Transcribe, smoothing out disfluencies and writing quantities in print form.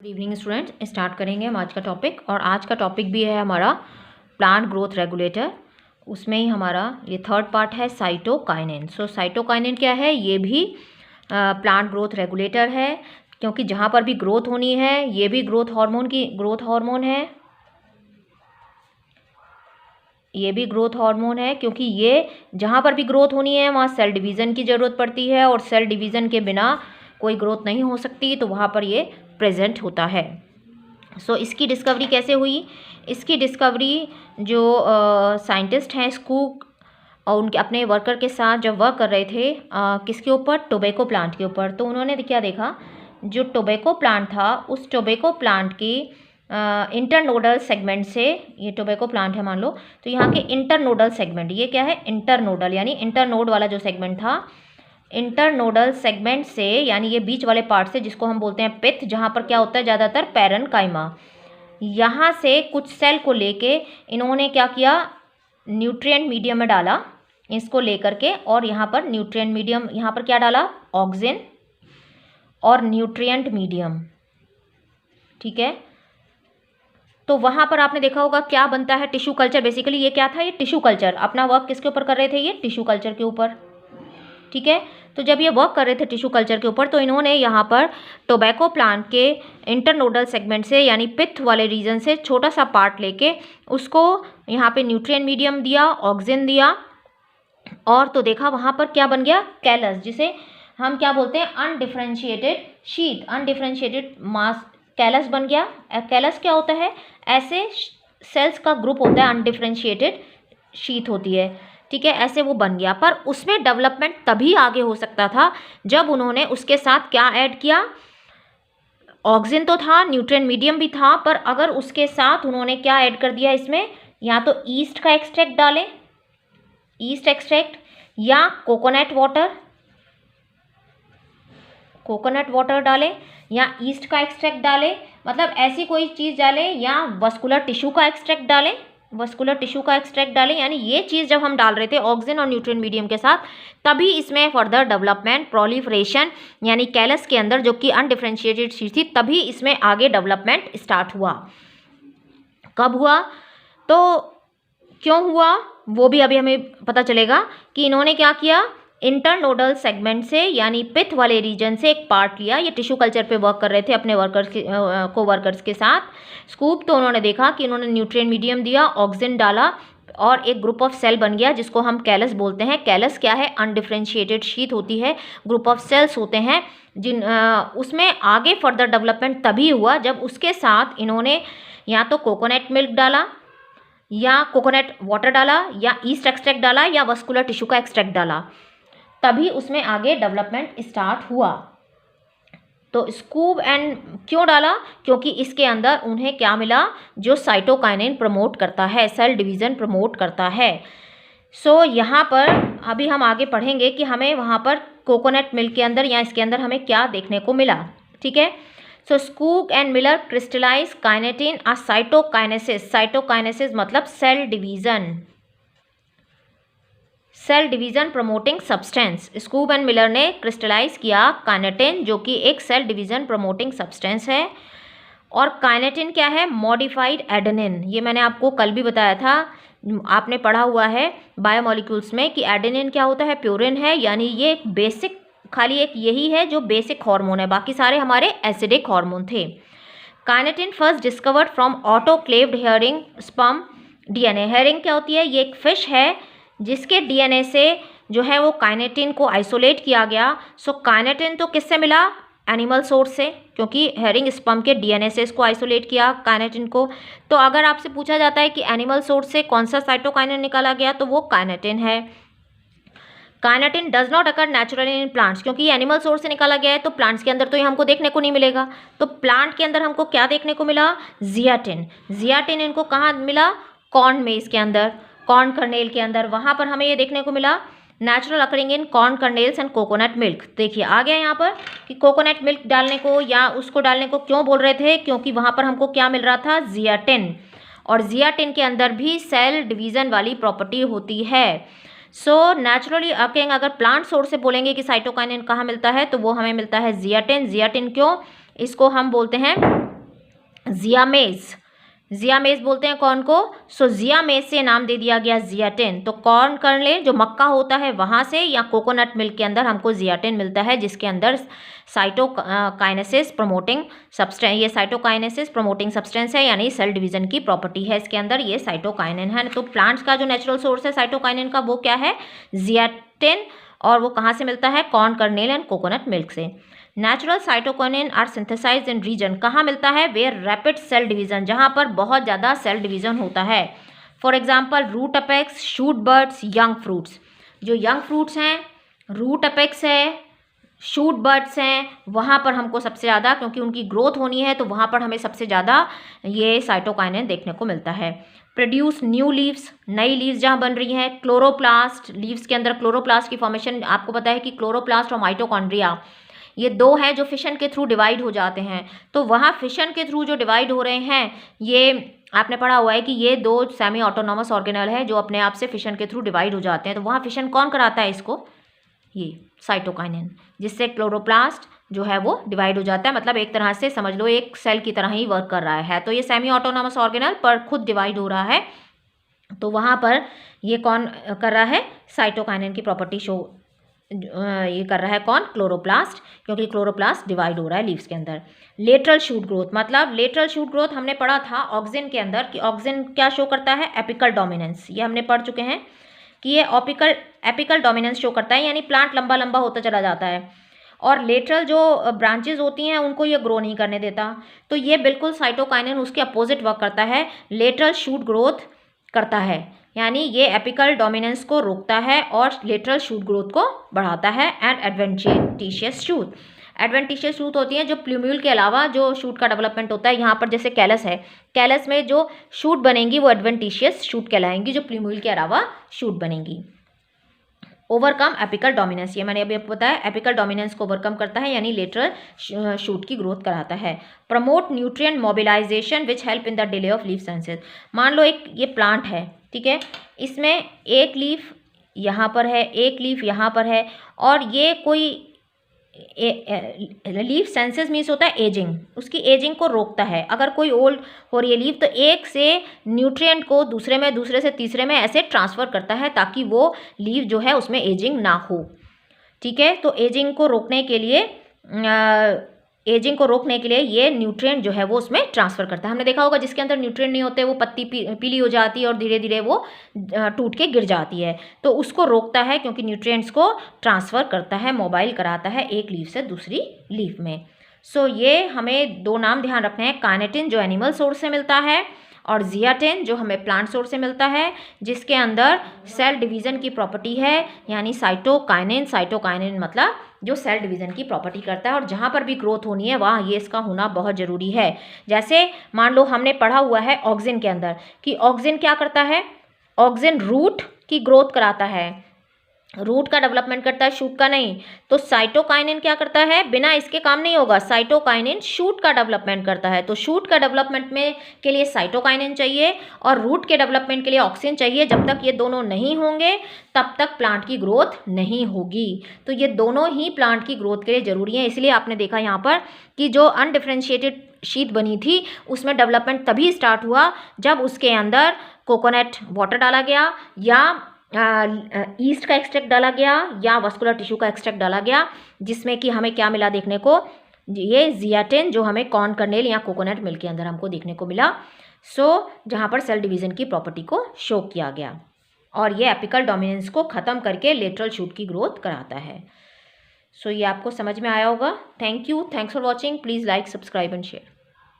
Good evening students, start करेंगे हम आज का टॉपिक। और आज का टॉपिक भी है हमारा प्लांट ग्रोथ रेगुलेटर। उसमें ही हमारा ये थर्ड पार्ट है साइटोकाइनेन। सो साइटोकाइनेन क्या है? ये भी प्लांट ग्रोथ रेगुलेटर है, क्योंकि जहाँ पर भी ग्रोथ होनी है ये भी ग्रोथ हार्मोन है। ये भी ग्रोथ हार्मोन है, क्योंकि ये जहाँ पर भी ग्रोथ होनी है वहाँ सेल डिवीज़न की ज़रूरत पड़ती है, और सेल डिवीज़न के बिना कोई ग्रोथ नहीं हो सकती, तो वहाँ पर ये प्रेजेंट होता है। सो इसकी डिस्कवरी कैसे हुई? इसकी डिस्कवरी जो साइंटिस्ट हैं स्कूक और उनके अपने वर्कर के साथ जब वर्क कर रहे थे किसके ऊपर? टोबैको प्लांट के ऊपर। तो उन्होंने क्या देखा, जो टोबैको प्लांट था उस टोबैको प्लांट की इंटरनोडल सेगमेंट से, ये टोबैको प्लांट है मान लो, तो यहाँ के इंटरनोडल सेगमेंट, ये क्या है? इंटरनोडल, यानी इंटरनोड वाला जो सेगमेंट था, इंटरनोडल सेगमेंट से, यानी ये बीच वाले पार्ट से, जिसको हम बोलते हैं पिथ, जहाँ पर क्या होता है ज़्यादातर? पैरेनकाइमा। यहाँ से कुछ सेल को लेके इन्होंने क्या किया? न्यूट्रिएंट मीडियम में डाला इसको लेकर के, और यहाँ पर न्यूट्रिएंट मीडियम, यहाँ पर क्या डाला? ऑक्सीजन और न्यूट्रिएंट मीडियम। ठीक है, तो वहाँ पर आपने देखा होगा क्या बनता है? Tissue culture. बेसिकली ये क्या था? ये टिश्यू कल्चर। अपना वर्क किसके ऊपर कर रहे थे? ये टिश्यू कल्चर के ऊपर। ठीक है, तो जब ये वर्क कर रहे थे टिश्यू कल्चर के ऊपर, तो इन्होंने यहाँ पर टोबैको प्लांट के इंटरनोडल सेगमेंट से, यानी पिथ वाले रीजन से छोटा सा पार्ट लेके उसको यहाँ पे न्यूट्रिएंट मीडियम दिया, ऑक्सीजन दिया, और तो देखा वहाँ पर क्या बन गया? कैलस, जिसे हम क्या बोलते हैं? अनडिफरेंशिएटेड शीथ, अनडिफरेंशिएटेड मास, कैलस बन गया। कैलस क्या होता है? ऐसे सेल्स का ग्रुप होता है, अनडिफरेंशिएटेड शीथ होती है। ठीक है, ऐसे वो बन गया। पर उसमें डेवलपमेंट तभी आगे हो सकता था जब उन्होंने उसके साथ क्या ऐड किया? ऑक्सीजन तो था, न्यूट्रिएंट मीडियम भी था, पर अगर उसके साथ उन्होंने क्या ऐड कर दिया इसमें? या तो ईस्ट का एक्सट्रैक्ट डालें, ईस्ट एक्सट्रैक्ट, या कोकोनट वाटर डालें, या ईस्ट का एक्सट्रैक्ट डालें, मतलब ऐसी कोई चीज़ डालें, या वस्कुलर टिश्यू का एक्सट्रैक्ट डालें, यानी ये चीज़ जब हम डाल रहे थे ऑक्सीजन और न्यूट्रिएंट मीडियम के साथ, तभी इसमें फर्दर डेवलपमेंट, प्रोलिफरेशन, यानी कैलस के अंदर जो कि अनडिफरेंशिएटेड शीट थी, तभी इसमें आगे डेवलपमेंट स्टार्ट हुआ। कब हुआ, तो क्यों हुआ, वो भी अभी हमें पता चलेगा कि इन्होंने क्या किया? इंटरनोडल सेगमेंट से, यानी पिथ वाले रीजन से एक पार्ट लिया। ये टिश्यू कल्चर पे वर्क कर रहे थे अपने वर्कर्स के साथ स्कूप। तो उन्होंने देखा कि इन्होंने न्यूट्रिएंट मीडियम दिया, ऑक्सीजन डाला, और एक ग्रुप ऑफ सेल बन गया जिसको हम कैलस बोलते हैं। कैलस क्या है? अनडिफरेंशिएटेड शीथ होती है, ग्रुप ऑफ सेल्स होते हैं, उसमें आगे फर्दर डेवलपमेंट तभी हुआ जब उसके साथ इन्होंने या तो कोकोनट मिल्क डाला, या कोकोनट वाटर डाला, या ईस्ट एक्सट्रैक्ट डाला, या वस्कुलर टिश्यू का एक्सट्रैक्ट डाला, तभी उसमें आगे डेवलपमेंट स्टार्ट हुआ। तो स्कूब एंड क्यों डाला? क्योंकि इसके अंदर उन्हें क्या मिला? जो साइटोकाइनेन प्रमोट करता है, सेल डिवीज़न प्रमोट करता है। सो यहाँ पर अभी हम आगे पढ़ेंगे कि हमें वहाँ पर कोकोनट मिल्क के अंदर या इसके अंदर हमें क्या देखने को मिला। ठीक है, so Skoog and Miller crystallise kinetin आ साइटोकाइनेसिस। साइटोकाइनेसिस मतलब cell division promoting substance. Skoog and Miller ने क्रिस्टलाइज किया काइनेटिन, जो कि एक सेल डिवीज़न प्रमोटिंग सब्सटेंस है। और काइनेटिन क्या है? Modified adenine. ये मैंने आपको कल भी बताया था, आपने पढ़ा हुआ है बायोमोलिक्यूल्स में कि एडेनिन क्या होता है? प्यूरिन है, यानी ये एक बेसिक, खाली एक यही है जो बेसिक हार्मोन है, बाकी सारे हमारे एसिडिक हार्मोन थे। Kinetin first discovered from autoclaved herring sperm DNA. Herring क्या होती है? ये एक फिश है जिसके डीएनए से जो है वो काइनेटिन को आइसोलेट किया गया। सो काइनेटिन तो किससे मिला? एनिमल सोर्स से, क्योंकि हेरिंग स्पर्म के डीएनए से इसको आइसोलेट किया काइनेटिन को। तो अगर आपसे पूछा जाता है कि एनिमल सोर्स से कौन सा साइटोकाइनेन निकाला गया, तो वो काइनेटिन है। Kinetin does not occur naturally in plants, क्योंकि ये एनिमल सोर्स से निकाला गया है, तो प्लांट्स के अंदर तो ये हमको देखने को नहीं मिलेगा। तो प्लांट के अंदर हमको क्या देखने को मिला? जियाटिन इनको कहाँ मिला? कॉर्न मेज के अंदर, कॉर्न कर्नेल के अंदर, वहाँ पर हमें ये देखने को मिला natural occurring in corn kernels and coconut milk. देखिए आ गया यहाँ पर कि कोकोनट मिल्क डालने को या उसको डालने को क्यों बोल रहे थे? क्योंकि वहाँ पर हमको क्या मिल रहा था? जियाटिन, और जियाटिन के अंदर भी सेल डिवीज़न वाली प्रॉपर्टी होती है। सो नेचुरली अकरिंग, अगर प्लांट सोर्स से बोलेंगे कि साइटोकाइनेन कहाँ मिलता है, तो वो हमें मिलता है जियाटिन। जियाटिन क्यों? इसको हम बोलते हैं जियामेज, जियामेज बोलते हैं कौन को? सो जियामेज से नाम दे दिया गया जियाटिन। तो कौन कर ले, जो मक्का होता है वहाँ से, या कोकोनट मिल्क के अंदर हमको जियाटिन मिलता है, जिसके अंदर साइटोकाइनेसिस प्रमोटिंग सब्सटेंस, ये साइटोकाइनेसिस प्रमोटिंग सब्सटेंस है, यानी सेल डिवीजन की प्रॉपर्टी है इसके अंदर, ये साइटोकाइनिन है। तो प्लांट्स का जो नेचुरल सोर्स है साइटोकाइनिन का वो क्या है? जियाटिन। और वो कहाँ से मिलता है? Corn kernel and coconut milk से। Natural cytokinin are synthesised in region, कहाँ मिलता है? वेयर रैपिड सेल डिवीजन, जहाँ पर बहुत ज़्यादा सेल डिवीजन होता है। For example root apex, shoot buds, young fruits. जो यंग फ्रूट्स हैं, रूट अपेक्स है, शूट बर्ड्स हैं, वहाँ पर हमको सबसे ज़्यादा, क्योंकि उनकी ग्रोथ होनी है तो वहाँ पर हमें सबसे ज़्यादा ये साइटोकाइनिन देखने को मिलता है। प्रोड्यूस न्यू लीव्स, नई लीव्स जहाँ बन रही हैं। क्लोरोप्लास्ट, लीव्स के अंदर क्लोरोप्लास्ट की फॉर्मेशन, आपको पता है कि क्लोरोप्लास्ट और माइटोकॉन्ड्रिया ये दो हैं जो फिशन के थ्रू डिवाइड हो जाते हैं। तो वहाँ फिशन के थ्रू जो डिवाइड हो रहे हैं, ये आपने पढ़ा हुआ है कि ये दो सेमी ऑटोनॉमस ऑर्गेनल है जो अपने आप से फिशन के थ्रू डिवाइड हो जाते हैं। तो वहाँ फिशन कौन कराता है इसको? ये साइटोकाइनिन, जिससे क्लोरोप्लास्ट जो है वो डिवाइड हो जाता है। मतलब एक तरह से समझ लो एक सेल की तरह ही वर्क कर रहा है। तो ये सेमी ऑटोनॉमस ऑर्गेनल पर खुद डिवाइड हो रहा है। तो वहाँ पर ये कौन कर रहा है? साइटोकाइनिन की प्रॉपर्टी शो ये कर रहा है कौन? क्लोरोप्लास्ट, क्योंकि क्लोरोप्लास्ट डिवाइड हो रहा है लीव्स के अंदर। लेटरल शूट ग्रोथ, मतलब लेटरल शूट ग्रोथ हमने पढ़ा था ऑक्सिन के अंदर कि ऑक्सिन क्या शो करता है? Apical dominance. ये हमने पढ़ चुके हैं कि ये एपिकल डोमिनेंस शो करता है, यानी प्लांट लंबा लंबा होता चला जाता है और लेटरल जो ब्रांचेज होती हैं उनको ये ग्रो नहीं करने देता। तो ये बिल्कुल साइटोकाइनिन उसके अपोजिट वर्क करता है, लेटरल शूट ग्रोथ करता है, यानी ये एपिकल डोमिनेंस को रोकता है और लेटरल शूट ग्रोथ को बढ़ाता है। And adventitious shoot, adventitious shoot होती हैं जो प्लूम्यूल के अलावा जो शूट का डेवलपमेंट होता है। यहाँ पर जैसे कैलस है, कैलस में जो शूट बनेंगी वो एडवेंटिशियस शूट कहलाएंगी, जो प्लूम्यूल के अलावा शूट बनेंगी। ओवरकम एपिकल डोमिनेंस, ये मैंने अभी आपको बताया, एपिकल डोमिनेंस को ओवरकम करता है, यानी लेटरल शूट की ग्रोथ कराता है। Promote nutrient mobilisation which help in the delay of leaf senescence. मान लो एक ये प्लांट है, ठीक है, इसमें एक लीफ यहाँ पर है, एक लीफ यहाँ पर है, और ये कोई लीफ सेंसेस मीन्स होता है एजिंग, उसकी एजिंग को रोकता है। अगर कोई ओल्ड हो रही है लीफ तो एक से न्यूट्रिएंट को दूसरे में, दूसरे से तीसरे में ऐसे ट्रांसफ़र करता है ताकि वो लीफ जो है उसमें एजिंग ना हो। ठीक है, तो एजिंग को रोकने के लिए ये न्यूट्रिएंट जो है वो उसमें ट्रांसफ़र करता है। हमने देखा होगा जिसके अंदर न्यूट्रिएंट नहीं होते वो पत्ती पीली हो जाती है और धीरे धीरे वो टूट के गिर जाती है। तो उसको रोकता है क्योंकि न्यूट्रिएंट्स को ट्रांसफ़र करता है, मोबाइल कराता है एक लीफ से दूसरी लीफ में। सो ये हमें दो नाम ध्यान रखने हैं, काइनेटिन जो एनिमल सोर्स से मिलता है और जियाटिन जो हमें प्लांट सोर्स से मिलता है, जिसके अंदर सेल डिवीज़न की प्रॉपर्टी है, यानी साइटोकाइनिन। साइटोकाइनिन मतलब जो सेल डिवीज़न की प्रॉपर्टी करता है और जहाँ पर भी ग्रोथ होनी है वहाँ ये इसका होना बहुत ज़रूरी है। जैसे मान लो हमने पढ़ा हुआ है ऑक्सिन के अंदर कि ऑक्सिन क्या करता है? ऑक्सिन रूट की ग्रोथ कराता है, रूट का डेवलपमेंट करता है, शूट का नहीं। तो साइटोकाइनिन क्या करता है? बिना इसके काम नहीं होगा, साइटोकाइनिन शूट का डेवलपमेंट करता है। तो शूट का डेवलपमेंट में के लिए साइटोकाइनिन चाहिए और रूट के डेवलपमेंट के लिए ऑक्सिन चाहिए। जब तक ये दोनों नहीं होंगे तब तक प्लांट की ग्रोथ नहीं होगी। तो ये दोनों ही प्लांट की ग्रोथ के लिए ज़रूरी है। इसलिए आपने देखा यहाँ पर कि जो अनडिफरेंशिएटेड शीट बनी थी उसमें डेवलपमेंट तभी स्टार्ट हुआ जब उसके अंदर कोकोनट वाटर डाला गया या ईस्ट का एक्सट्रैक्ट डाला गया या वस्कुलर टिश्यू का एक्सट्रैक्ट डाला गया, जिसमें कि हमें क्या मिला देखने को? ये जियाटिन जो हमें कॉर्न कर्नेल या कोकोनट मिल्क के अंदर हमको देखने को मिला। जहाँ पर सेल डिवीज़न की प्रॉपर्टी को शो किया गया और ये एपिकल डोमिनेंस को ख़त्म करके लेटरल शूट की ग्रोथ कराता है। ये आपको समझ में आया होगा। Thank you, thanks for watching. Please like, subscribe and share.